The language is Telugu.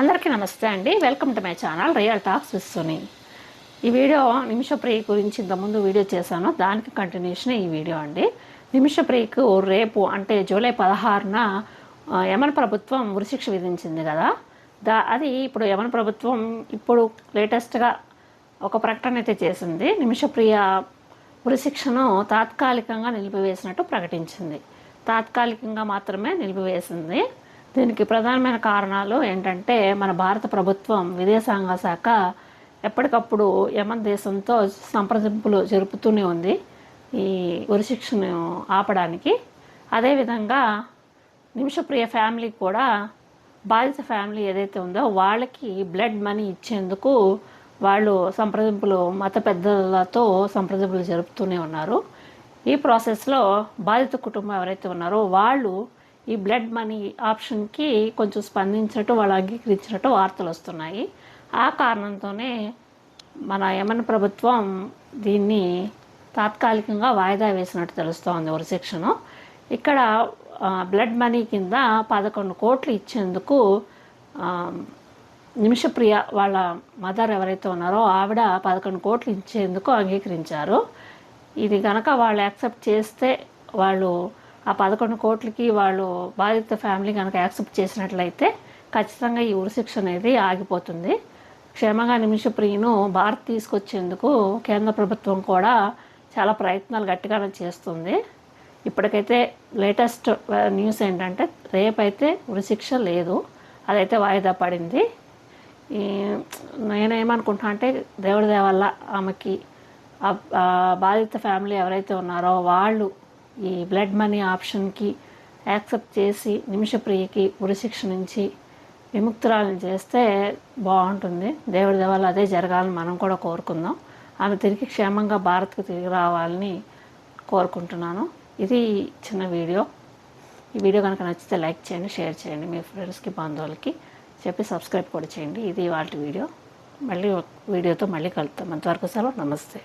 అందరికీ నమస్తే అండి. Welcome to my channel real talks with Suni. ఈ వీడియో నిమిషప్రియ గురించి ఇంతకుముందు వీడియో చేశాను, దానికి కంటిన్యూషన్ ఈ వీడియో అండి. నిమిషప్రియకు రేపు అంటే జూలై 16న యమన్ ప్రభుత్వం ఉరిశిక్ష విధించింది కదా. అది ఇప్పుడు యమన్ ప్రభుత్వం ఇప్పుడు లేటెస్ట్గా ఒక ప్రకటన అయితే చేసింది. నిమిషప్రియ ఉరిశిక్షను తాత్కాలికంగా నిలిపివేసినట్టు ప్రకటించింది. తాత్కాలికంగా మాత్రమే నిలిపివేసింది. దీనికి ప్రధానమైన కారణాలు ఏంటంటే, మన భారత ప్రభుత్వం విదేశాంగ శాఖ ఎప్పటికప్పుడు యమన్ దేశంతో సంప్రదింపులు జరుపుతూనే ఉంది ఈ ఉరిశిక్షను ఆపడానికి. అదేవిధంగా నిమిషప్రియ ఫ్యామిలీ కూడా, బాధిత ఫ్యామిలీ ఏదైతే ఉందో వాళ్ళకి బ్లడ్ మనీ ఇచ్చేందుకు వాళ్ళు సంప్రదింపులు, మత పెద్దలతో సంప్రదింపులు జరుపుతూనే ఉన్నారు. ఈ ప్రాసెస్లో బాధిత కుటుంబం ఎవరైతే ఉన్నారో వాళ్ళు ఈ బ్లడ్ మనీ ఆప్షన్కి కొంచెం స్పందించినట్టు, వాళ్ళు అంగీకరించినట్టు వార్తలు వస్తున్నాయి. ఆ కారణంతోనే మన యమన్ ప్రభుత్వం దీన్ని తాత్కాలికంగా వాయిదా వేసినట్టు తెలుస్తోంది ఉరిశిక్షను. ఇక్కడ బ్లడ్ మనీ కింద 11 కోట్లు ఇచ్చేందుకు నిమిషప్రియ వాళ్ళ మదర్ ఎవరైతే ఉన్నారో ఆవిడ 11 కోట్లు ఇచ్చేందుకు అంగీకరించారు. ఇది కనుక వాళ్ళు యాక్సెప్ట్ చేస్తే, వాళ్ళు ఆ 11 కోట్లకి వాళ్ళు బాధిత ఫ్యామిలీ కనుక యాక్సెప్ట్ చేసినట్లయితే ఖచ్చితంగా ఈ ఉరిశిక్ష అనేది ఆగిపోతుంది. క్షేమంగా నిమిషప్రియను భారత్ తీసుకొచ్చేందుకు కేంద్ర ప్రభుత్వం కూడా చాలా ప్రయత్నాలు గట్టిగానే చేస్తుంది. ఇప్పటికైతే లేటెస్ట్ న్యూస్ ఏంటంటే, రేపైతే ఉరిశిక్ష లేదు, అదైతే వాయిదా పడింది. నేనేమనుకుంటున్నా అంటే, దేవుడి దయ వల్ల ఆమెకి బాధిత ఫ్యామిలీ ఎవరైతే ఉన్నారో వాళ్ళు ఈ బ్లడ్ మనీ ఆప్షన్కి యాక్సెప్ట్ చేసి నిమిషప్రియకి ఉరిశిక్ష నుంచి విముక్తురాలను చేస్తే బాగుంటుంది. దేవుడి దయ వల్ల అదే జరగాలని మనం కూడా కోరుకుందాం. ఆమె తిరిగి క్షేమంగా భారత్కు తిరిగి రావాలని కోరుకుంటున్నాను. ఇది చిన్న వీడియో. ఈ వీడియో కనుక నచ్చితే లైక్ చేయండి, షేర్ చేయండి, మీ ఫ్రెండ్స్కి, బంధువులకి చెప్పి సబ్స్క్రైబ్ కూడా చేయండి. ఇది వాళ్ళ వీడియో. మళ్ళీ వీడియోతో మళ్ళీ కలుద్దాం. అంతవరకు సెలవు. నమస్తే.